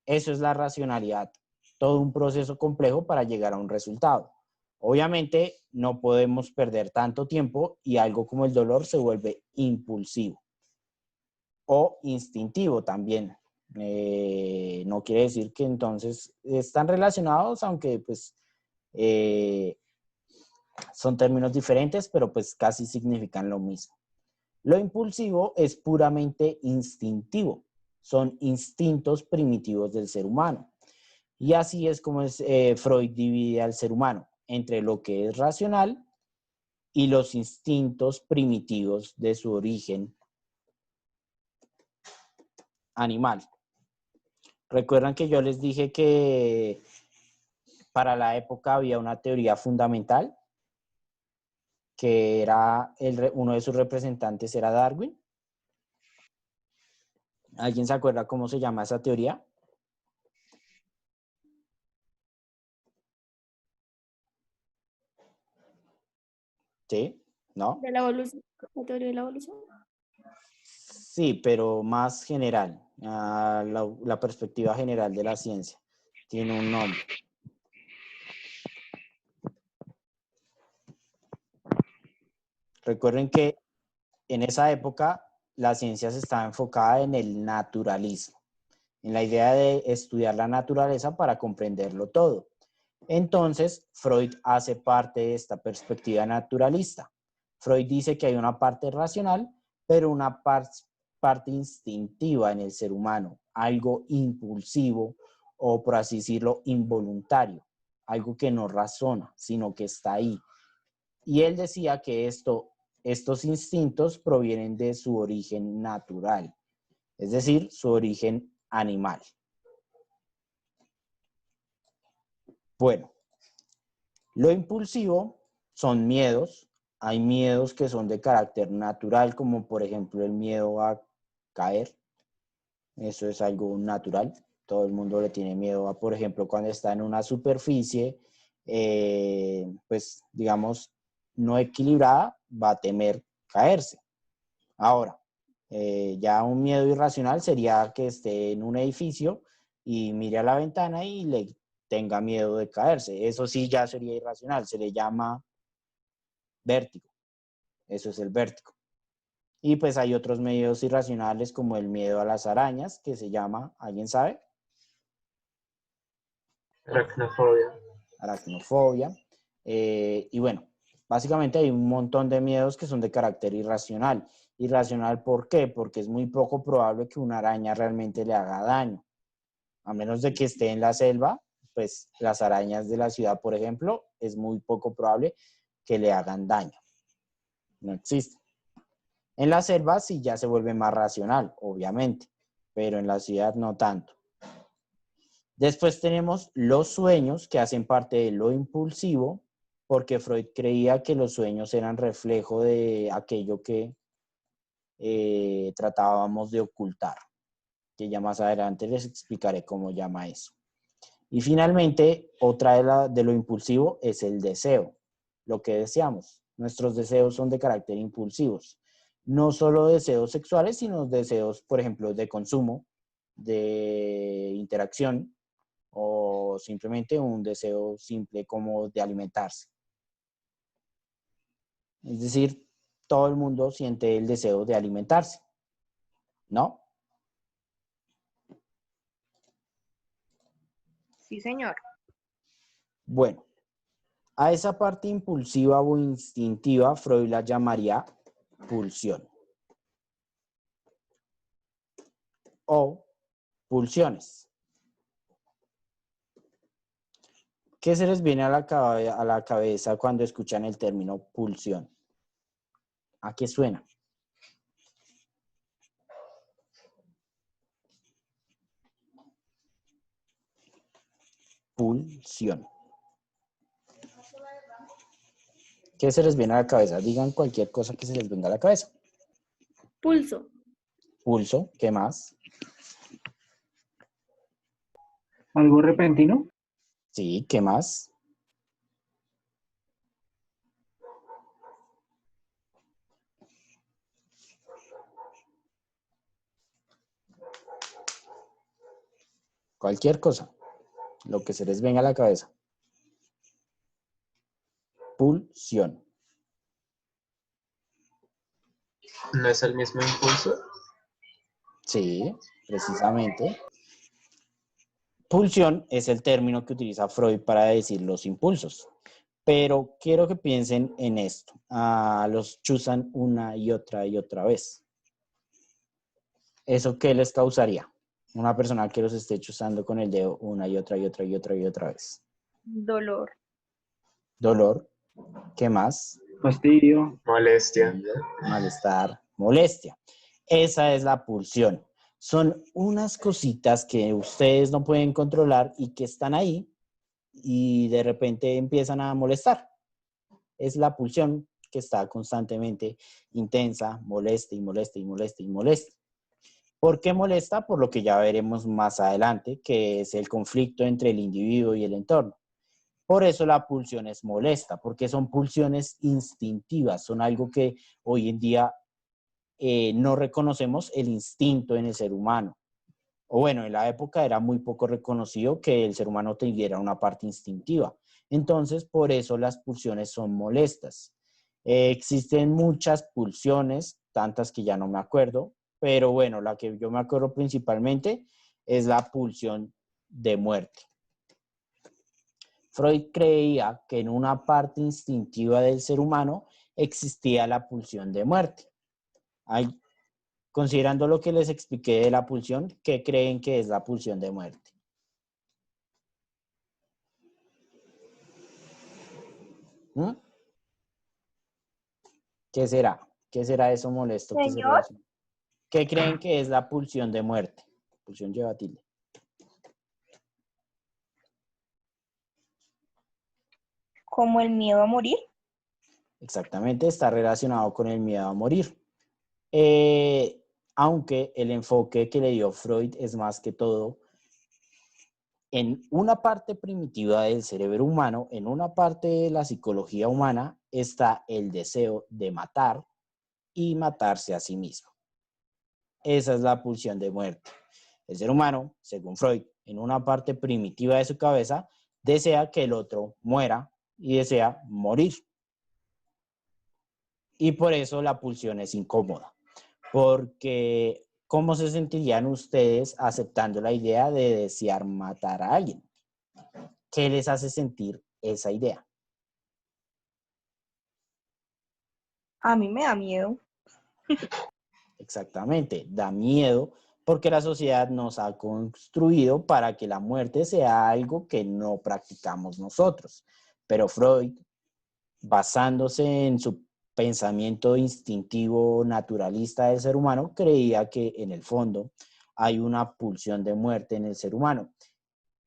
Eso es la racionalidad. Todo un proceso complejo para llegar a un resultado. Obviamente no podemos perder tanto tiempo y algo como el dolor se vuelve impulsivo o instintivo también. No quiere decir que entonces están relacionados, aunque pues son términos diferentes, pero pues casi significan lo mismo. Lo impulsivo es puramente instintivo. Son instintos primitivos del ser humano. Y así es como Freud divide al ser humano entre lo que es racional y los instintos primitivos de su origen animal. Recuerdan que yo les dije que para la época había una teoría fundamental que era uno de sus representantes era Darwin. ¿Alguien se acuerda cómo se llama esa teoría? ¿Sí? ¿No? De la evolución, la teoría de la evolución. Sí, pero más general, la perspectiva general de la ciencia. Tiene un nombre. Recuerden que en esa época la ciencia se estaba enfocada en el naturalismo, en la idea de estudiar la naturaleza para comprenderlo todo. Entonces, Freud hace parte de esta perspectiva naturalista. Freud dice que hay una parte racional, pero una parte instintiva en el ser humano, algo impulsivo o, por así decirlo, involuntario, algo que no razona, sino que está ahí. Y él decía que estos instintos provienen de su origen natural, es decir, su origen animal. Bueno, lo impulsivo son miedos. Hay miedos que son de carácter natural, como por ejemplo el miedo a caer. Eso es algo natural. Todo el mundo le tiene miedo a, por ejemplo, cuando está en una superficie, pues digamos, no equilibrada, va a temer caerse. Ahora, ya un miedo irracional sería que esté en un edificio y mire a la ventana y le tenga miedo de caerse. Eso sí ya sería irracional, se le llama vértigo. Eso es el vértigo. Y pues hay otros medios irracionales como el miedo a las arañas, que se llama, ¿alguien sabe? Aracnofobia. Aracnofobia. Y bueno, básicamente hay un montón de miedos que son de carácter irracional. ¿Irracional por qué? Porque es muy poco probable que una araña realmente le haga daño. A menos de que esté en la selva, pues las arañas de la ciudad, por ejemplo, es muy poco probable que le hagan daño. No existe. En la selva sí ya se vuelve más racional, obviamente, pero en la ciudad no tanto. Después tenemos los sueños, que hacen parte de lo impulsivo, porque Freud creía que los sueños eran reflejo de aquello que tratábamos de ocultar, que ya más adelante les explicaré cómo llama eso. Y finalmente, otra de lo impulsivo es el deseo, lo que deseamos. Nuestros deseos son de carácter impulsivos. No solo deseos sexuales, sino deseos, por ejemplo, de consumo, de interacción o simplemente un deseo simple como de alimentarse. Es decir, todo el mundo siente el deseo de alimentarse, ¿no? Sí, señor. Bueno, a esa parte impulsiva o instintiva Freud la llamaría pulsión o pulsiones. ¿Qué se les viene a la cabeza cuando escuchan el término pulsión? ¿A qué suena? Pulsión. ¿Qué se les viene a la cabeza? Digan cualquier cosa que se les venga a la cabeza. Pulso. Pulso, ¿qué más? ¿Algo repentino? Sí, ¿qué más? Cualquier cosa, lo que se les venga a la cabeza. Pulsión. ¿No es el mismo impulso? Sí, precisamente. Pulsión es el término que utiliza Freud para decir los impulsos. Pero quiero que piensen en esto. Los chuzan una y otra vez. ¿Eso qué les causaría? Una persona que los esté chuzando con el dedo una y otra vez. Dolor. Dolor. ¿Qué más? Fastidio. Molestia. Malestar, molestia. Esa es la pulsión. Son unas cositas que ustedes no pueden controlar y que están ahí y de repente empiezan a molestar. Es la pulsión que está constantemente intensa, molesta y molesta y molesta y molesta. ¿Por qué molesta? Por lo que ya veremos más adelante, que es el conflicto entre el individuo y el entorno. Por eso la pulsión es molesta, porque son pulsiones instintivas, son algo que hoy en día no reconocemos el instinto en el ser humano. O bueno, en la época era muy poco reconocido que el ser humano tuviera una parte instintiva. Entonces, por eso las pulsiones son molestas. Existen muchas pulsiones, tantas que ya no me acuerdo, pero bueno, la que yo me acuerdo principalmente es la pulsión de muerte. Freud creía que en una parte instintiva del ser humano existía la pulsión de muerte. Considerando lo que les expliqué de la pulsión, ¿qué creen que es la pulsión de muerte? ¿Mm? ¿Qué será? ¿Qué será eso molesto que se Señor, relaciona? ¿Qué creen que es la pulsión de muerte? Pulsión lleva tilde. ¿como el miedo a morir? Exactamente, está relacionado con el miedo a morir. Aunque el enfoque que le dio Freud es más que todo en una parte primitiva del cerebro humano, en una parte de la psicología humana, está el deseo de matar y matarse a sí mismo. Esa es la pulsión de muerte. El ser humano, según Freud, en una parte primitiva de su cabeza, desea que el otro muera y desea morir. Y por eso la pulsión es incómoda. Porque, ¿cómo se sentirían ustedes aceptando la idea de desear matar a alguien? ¿Qué les hace sentir esa idea? A mí me da miedo. Exactamente, da miedo porque la sociedad nos ha construido para que la muerte sea algo que no practicamos nosotros. Pero Freud, basándose en su pensamiento instintivo naturalista del ser humano, creía que en el fondo hay una pulsión de muerte en el ser humano.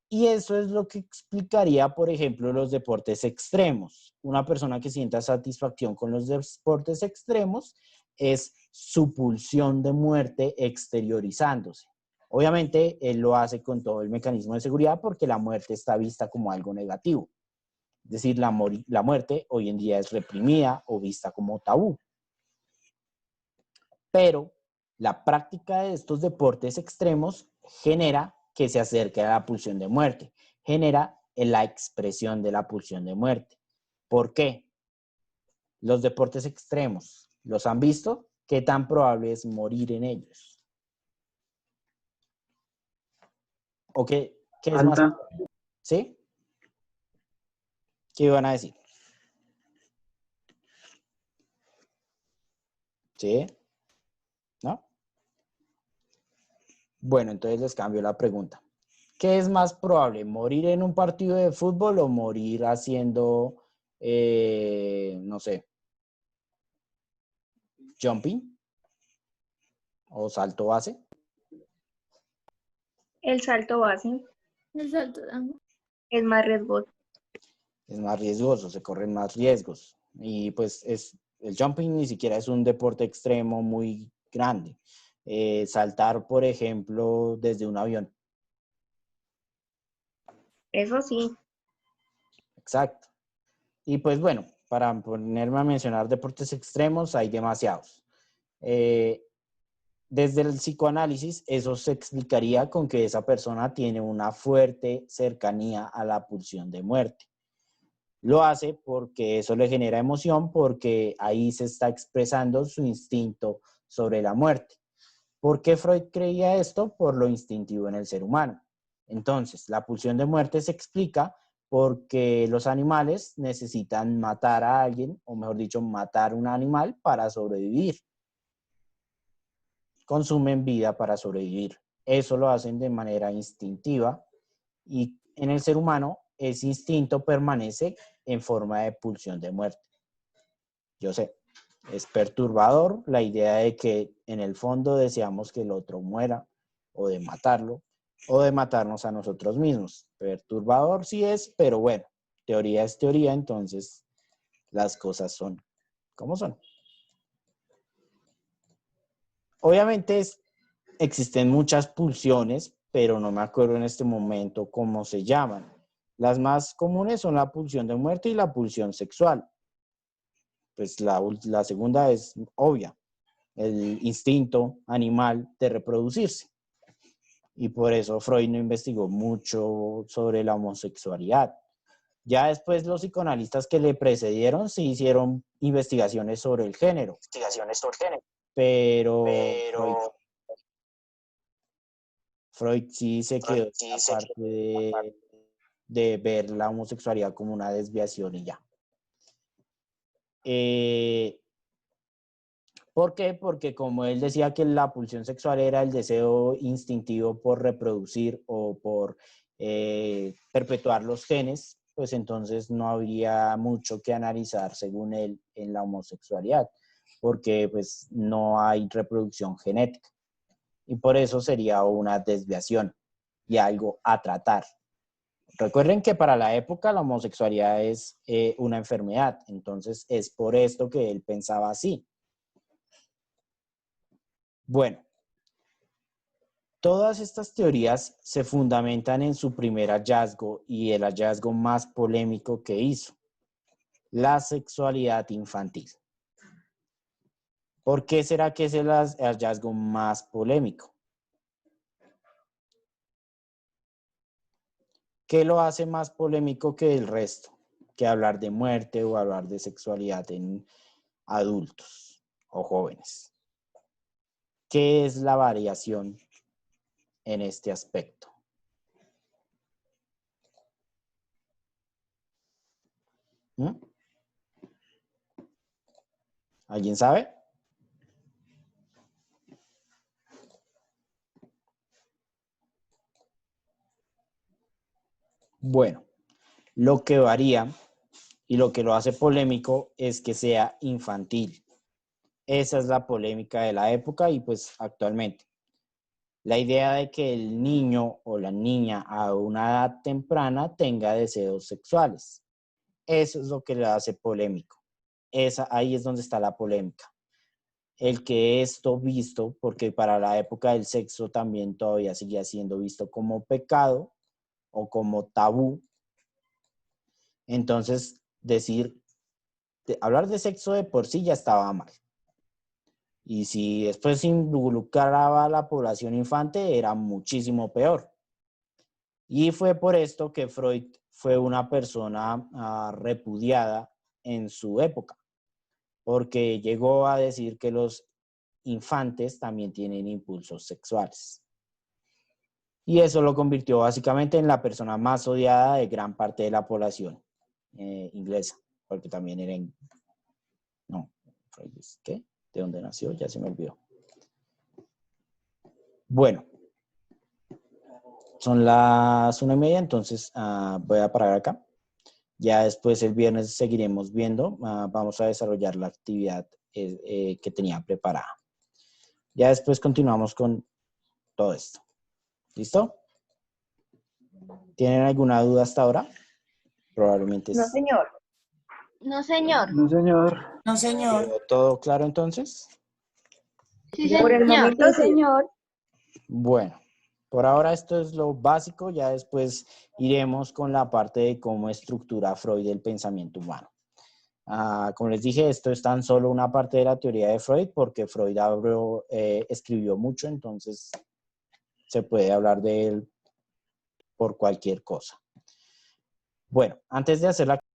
Y eso es lo que explicaría, por ejemplo, los deportes extremos. Una persona que sienta satisfacción con los deportes extremos es su pulsión de muerte exteriorizándose. Obviamente, él lo hace con todo el mecanismo de seguridad porque la muerte está vista como algo negativo. Es decir, la muerte hoy en día es reprimida o vista como tabú. Pero la práctica de estos deportes extremos genera que se acerque a la pulsión de muerte, genera la expresión de la pulsión de muerte. ¿Por qué? Los deportes extremos, ¿los han visto? ¿Qué tan probable es morir en ellos? ¿O qué es más? Alta. ¿Sí? ¿Qué iban a decir? ¿Sí? ¿No? Bueno, entonces les cambio la pregunta. ¿Qué es más probable, morir en un partido de fútbol o morir haciendo, no sé, jumping o salto base? El salto base El salto de agua. es más riesgoso. Es más riesgoso, se corren más riesgos. Y pues el jumping ni siquiera es un deporte extremo muy grande. Saltar, por ejemplo, desde un avión. Eso sí. Exacto. Y pues bueno, para ponerme a mencionar deportes extremos, hay demasiados. Desde el psicoanálisis, eso se explicaría con que esa persona tiene una fuerte cercanía a la pulsión de muerte. Lo hace porque eso le genera emoción, porque ahí se está expresando su instinto sobre la muerte. ¿Por qué Freud creía esto? Por lo instintivo en el ser humano. Entonces, la pulsión de muerte se explica porque los animales necesitan matar a alguien, o mejor dicho, matar un animal para sobrevivir. Consumen vida para sobrevivir. Eso lo hacen de manera instintiva y en el ser humano ese instinto permanece en forma de pulsión de muerte. Yo sé, es perturbador la idea de que en el fondo deseamos que el otro muera o de matarlo, o de matarnos a nosotros mismos. Perturbador sí es, pero bueno, teoría es teoría, entonces las cosas son como son. Obviamente existen muchas pulsiones, pero no me acuerdo en este momento cómo se llaman. Las más comunes son la pulsión de muerte y la pulsión sexual. Pues la segunda es obvia, el instinto animal de reproducirse. Y por eso Freud no investigó mucho sobre la homosexualidad. Ya después los psicoanalistas que le precedieron sí hicieron investigaciones sobre el género. Pero Freud sí se quedó en la parte de ver la homosexualidad como una desviación y ya. ¿Por qué? Porque como él decía que la pulsión sexual era el deseo instintivo por reproducir o por perpetuar los genes, pues entonces no habría mucho que analizar según él en la homosexualidad, porque pues no hay reproducción genética. Y por eso sería una desviación y algo a tratar. Recuerden que para la época la homosexualidad es una enfermedad, entonces es por esto que él pensaba así. Bueno, todas estas teorías se fundamentan en su primer hallazgo y el hallazgo más polémico que hizo, la sexualidad infantil. ¿Por qué será que es el hallazgo más polémico? ¿Qué lo hace más polémico que el resto? Que hablar de muerte o hablar de sexualidad en adultos o jóvenes. ¿Qué es la variación en este aspecto? ¿Mm? ¿Alguien sabe? Bueno, lo que varía y lo que lo hace polémico es que sea infantil. Esa es la polémica de la época y pues actualmente. La idea de que el niño o la niña a una edad temprana tenga deseos sexuales. Eso es lo que le hace polémico. Ahí es donde está la polémica. El que esto visto, porque para la época del sexo también todavía sigue siendo visto como pecado o como tabú. Entonces, hablar de sexo de por sí ya estaba mal. Y si después se involucraba a la población infante, era muchísimo peor. Y fue por esto que Freud fue una persona repudiada en su época, porque llegó a decir que los infantes también tienen impulsos sexuales. Y eso lo convirtió básicamente en la persona más odiada de gran parte de la población inglesa, porque también era no, ¿qué? ¿De dónde nació? Ya se me olvidó. Bueno, son las 1:30, entonces voy a parar acá. Ya después el viernes seguiremos viendo, vamos a desarrollar la actividad que tenía preparada. Ya después continuamos con todo esto. ¿Listo? ¿Tienen alguna duda hasta ahora? Probablemente No, señor. No, señor. No, señor. No, señor. ¿Todo claro entonces? Sí, señor. Por el momento, señor. Bueno, por ahora esto es lo básico, ya después iremos con la parte de cómo estructura Freud el pensamiento humano. Como les dije, esto es tan solo una parte de la teoría de Freud, porque Freud escribió mucho, entonces se puede hablar de él por cualquier cosa. Bueno, antes de hacer la